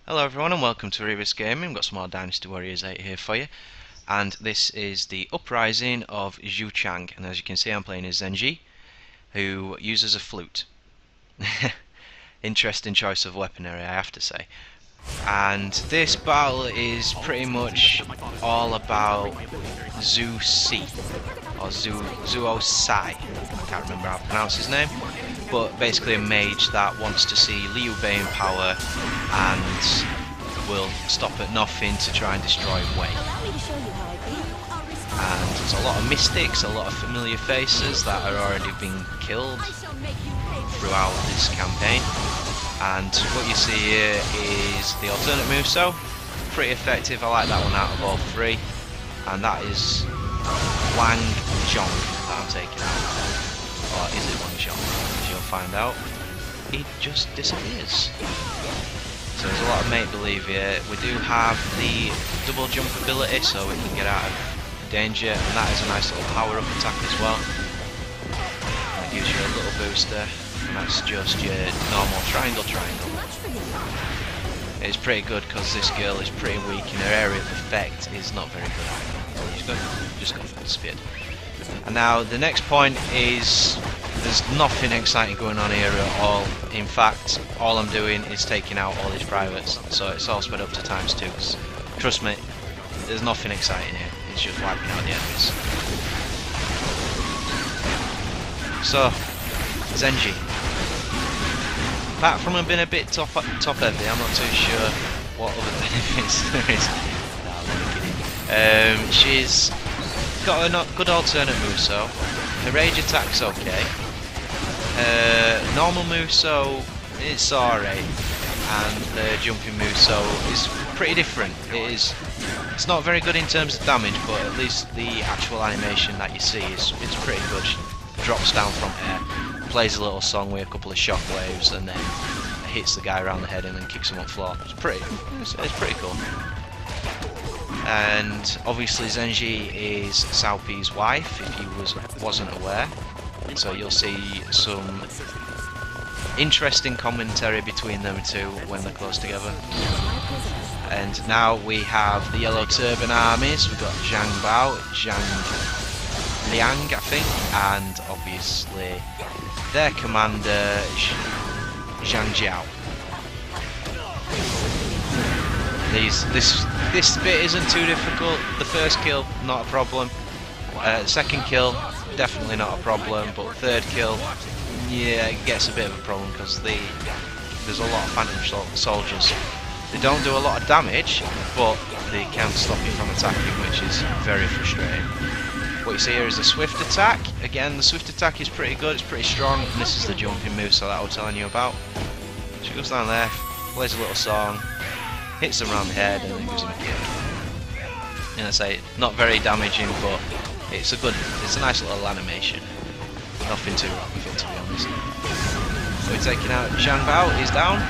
Hello everyone and welcome to ErebosGaming. We've got some more Dynasty Warriors 8 here for you. And this is the Uprising of Xuchang. And as you can see, I'm playing as Zhenji, who uses a flute. Interesting choice of weaponry, I have to say. And this battle is pretty much all about Xuci, or Zuosai. I can't remember how to pronounce his name. But basically a mage that wants to see Liu Bei in power and will stop at nothing to try and destroy Wei. And there's a lot of mystics, a lot of familiar faces that are already being killed throughout this campaign. And what you see here is the alternate moveset, pretty effective. I like that one out of all three, and that is Wang Zhong that I'm taking out. Or is it Wang Zhong? As you'll find out, he just disappears. So there's a lot of make-believe here. We do have the double jump ability, so we can get out of danger, and that is a nice little power-up attack as well. That gives you a little booster. And that's just your normal triangle. It's pretty good because this girl is pretty weak and her area of effect is not very good either. Just got disappeared. And now the next point is there's nothing exciting going on here at all. In fact, all I'm doing is taking out all these privates, so it's all sped up to ×2. 'Cause trust me, there's nothing exciting here. It's just wiping out the enemies. So, Zhenji. Apart from him being a bit top heavy, I'm not too sure what other benefits there is. She's got a good alternate moveset. Her rage attack's okay. Normal moveset, it's alright, and the jumping moveset is pretty different. It's not very good in terms of damage, but at least the actual animation that you see is pretty good. She drops down from air, plays a little song with a couple of shockwaves, and then hits the guy around the head and then kicks him on the floor. It's pretty cool. And obviously Zhenji is Cao Pi's wife, if you wasn't aware. So you'll see some interesting commentary between them two when they're close together. And now we have the Yellow Turban armies. We've got Zhang Bao, Zhang Liang, I think, and obviously their commander Zhang Jiao. This bit isn't too difficult. The first kill, not a problem. Second kill, definitely not a problem. But third kill, yeah, it gets a bit of a problem because there's a lot of phantom soldiers. They don't do a lot of damage, but they can stop you from attacking, which is very frustrating. What you see here is a swift attack. Again, the swift attack is pretty good, it's pretty strong, and this is the jumping move, so that I was telling you about. She goes down there, plays a little song, hits him around the head, and then gives him a kick. And I say, not very damaging, but it's a nice little animation. Nothing too wrong with it, to be honest. So we're taking out Zhang Bao, he's down.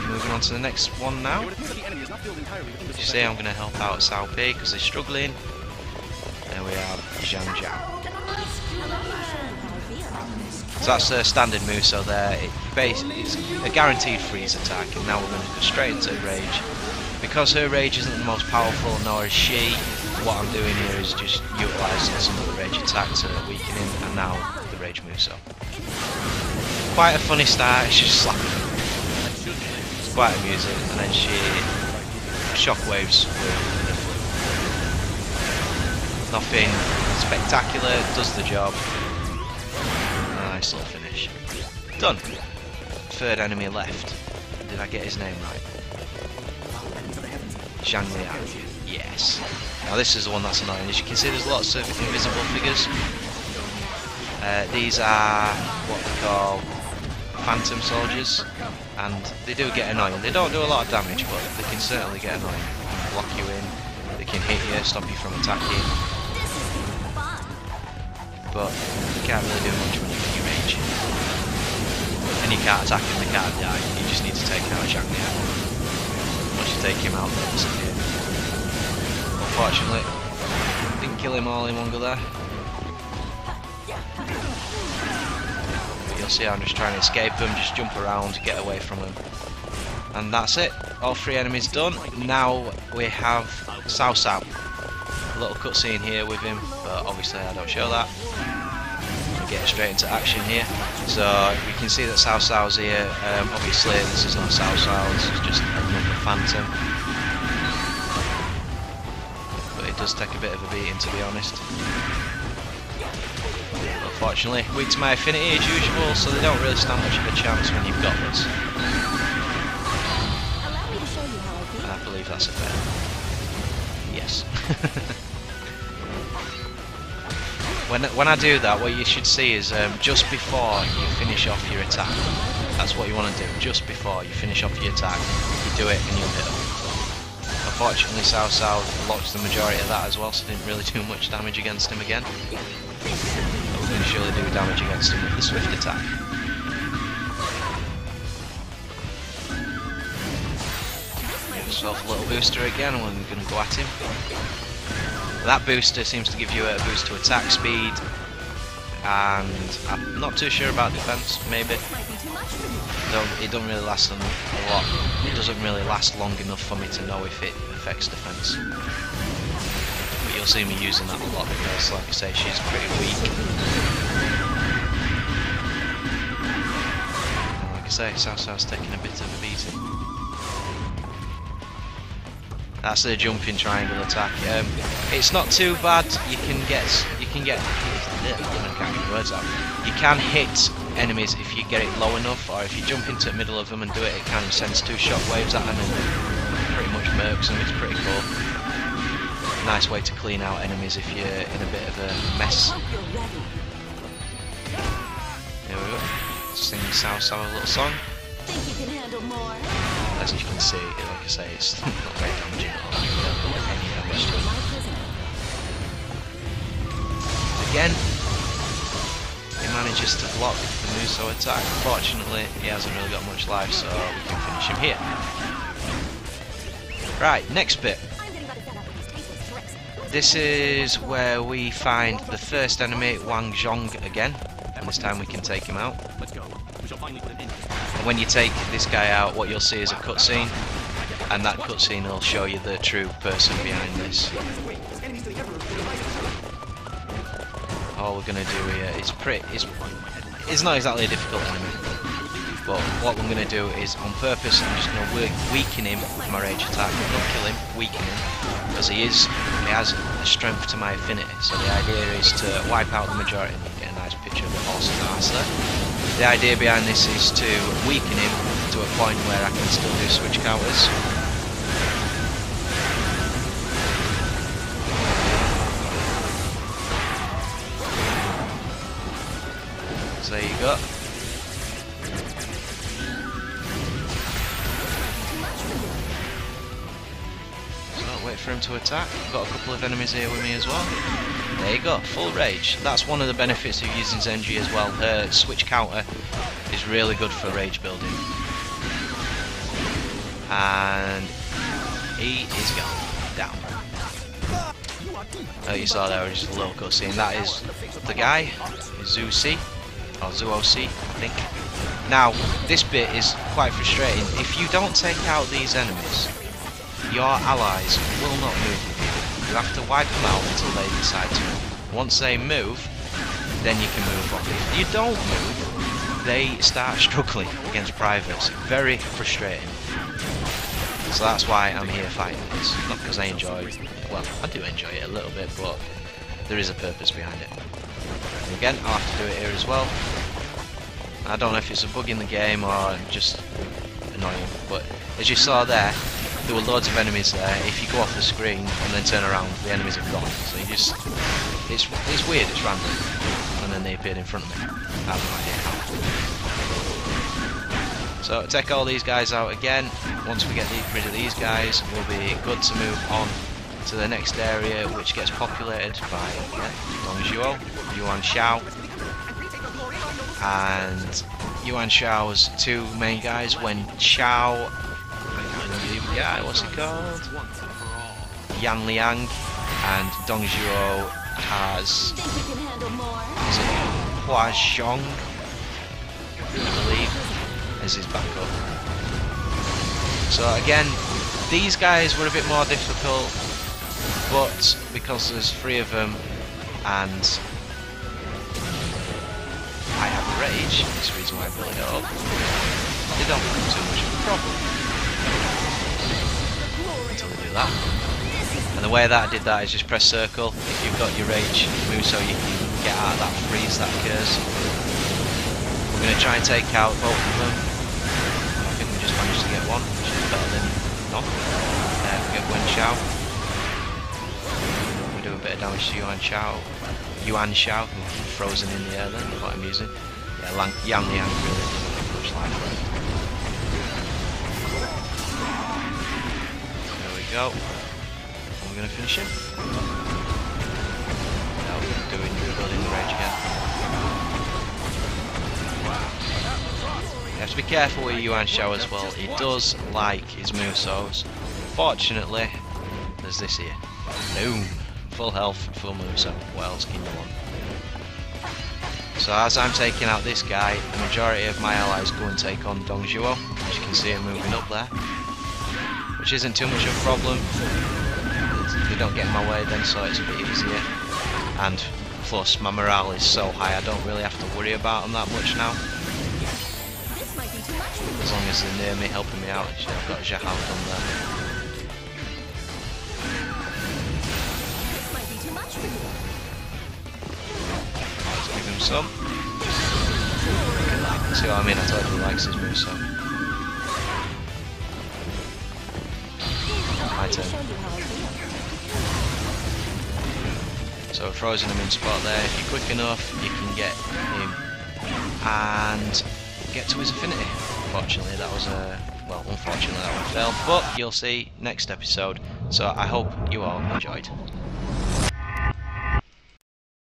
Moving on to the next one now. You see, I'm going to help out Cao Pi because they're struggling. There we have Zhang Jiao. So that's a standard move, so there it's a guaranteed freeze attack, and now we're going to go straight into rage. Because her rage isn't the most powerful, nor is she, what I'm doing here is just utilising some of the rage attack to weaken him, and now the rage moveset. Quite a funny start, it's just slapping him. It's quite amusing, and then she shockwaves with the flute. Nothing spectacular, does the job. Nice little finish. Done. Third enemy left. Did I get his name right? Zhang Liang. Yes. Now this is the one that's annoying. As you can see, there's lots of invisible figures. These are what they call phantom soldiers, and they do get annoying. They don't do a lot of damage, but they can certainly get annoying. They can block you in, they can hit you, stop you from attacking. But you can't really do much when you're in your range. And you can't attack him, they can't die. You just need to take out Zhang Liang. Once you take him out, they'll disappear. Unfortunately, didn't kill him all in one go there. But you'll see I'm just trying to escape him, just jump around, get away from him. And that's it. all 3 enemies done. Now we have Cao Cao. A little cutscene here with him, but obviously I don't show that. We'll get straight into action here. So we can see that Cao Cao's here. Obviously this is not Cao Cao, this is just another phantom. But it does take a bit of a beating, to be honest. Unfortunately, weak to my affinity as usual, so they don't really stand much of a chance when you've got this. And I believe that's a fair. Yes. When I do that, what you should see is just before you finish off your attack. That's what you want to do. Just before you finish off your attack, you do it and you'll hit them. Unfortunately, Cao Cao locked the majority of that as well, so didn't really do much damage against him again. But we can surely do damage against him with the swift attack. Give yourself a little booster again, and we're going to go at him. That booster seems to give you a boost to attack speed, and I'm not too sure about defense. Maybe it don't really last a lot. It doesn't really last long enough for me to know if it affects defense. But you'll see me using that a lot because, like I say, she's pretty weak. And like I say, Cao Cao's taking a bit of a beating. That's the jumping triangle attack. It's not too bad. You can get. I can't get the words out. You can hit enemies if you get it low enough, or if you jump into the middle of them and do it, it kind of sends 2 shockwaves at them and pretty much murks them. It's pretty cool. Nice way to clean out enemies if you're in a bit of a mess. There we go. Sing Cao Cao a little song. As you can see, like I say, it's not very damaging at all. You don't do any damage to it. Again, he manages to block the Muso attack. Fortunately, he hasn't really got much life, so we can finish him here. Right, next bit. This is where we find the first enemy, Xuchang, again, and this time we can take him out. And when you take this guy out, what you'll see is a cutscene, and that cutscene will show you the true person behind this. All we're going to do here is it's not exactly a difficult enemy, but what I'm going to do is, on purpose, I'm just going to weaken him with my rage attack. Not kill him, weaken him, because he has a strength to my affinity. So the idea is to wipe out the majority. Get a nice picture of the horse's arse there. The idea behind this is to weaken him to a point where I can still do switch counters. So there you go. So wait for him to attack. I've got a couple of enemies here with me as well. There you go, full rage. That's one of the benefits of using Zhenji as well. Her switch counter is really good for rage building. And he is gone down. You saw there just a little cutscene. That is the guy, Xuchang, or Xuchang, I think. Now, this bit is quite frustrating. If you don't take out these enemies, your allies will not move with you. You have to wipe them out until they decide to. Once they move, then you can move on. If you don't move, they start struggling against privates. Very frustrating. So that's why I'm here fighting this. Not because I enjoy, well, I do enjoy it a little bit, but there is a purpose behind it. And again, I'll have to do it here as well. I don't know if it's a bug in the game or just annoying, but as you saw there were loads of enemies there. If you go off the screen and then turn around, the enemies have gone. So you just, it's weird, it's random. And then they appeared in front of me. I have no idea how. So take all these guys out again. Once we get rid of these guys, we'll be good to move on to the next area, which gets populated by Dong Zhuo, Yuan Shao, and Yuan Shao's 2 main guys. When Shao, what's he called? Yan Liang, and Dong Zhuo has, is it Xuchang, I believe, as his backup. So again, these guys were a bit more difficult, but because there's 3 of them and I have a rage, that's the reason why I built it up, they don't become too much of a problem until they do that. And the way that I did that is just press circle. If you've got your rage move so you can get out of that freeze that occurs. We're going to try and take out both of them. I think we just managed to get one, which is better than none. We get Wen Xiao. We do a bit of damage to Yuan Xiao, who's frozen in the air then, quite amusing. Yeah, Yang really doesn't have much life left. There we go. And we're going to finish him. Now we're building the rage again. You have to be careful with Yuan Xiao as well. He does like his movesos. Fortunately, there's this here. Boom! Full health, full moveset. What else can you want? So as I'm taking out this guy, the majority of my allies go and take on Dong Zhuo. As you can see him moving up there. Which isn't too much of a problem. They don't get in my way then, so it's a bit easier. And plus my morale is so high I don't really have to worry about them that much now. As long as they're near me helping me out. Actually, I've got Xuchang on there. Let's give him some. See what I mean? I told you he likes his move, so. My turn. So we're frozen him in spot there. If you're quick enough, you can get him and get to his affinity. Unfortunately, that was well, unfortunately that one failed, but you'll see next episode. So I hope you all enjoyed.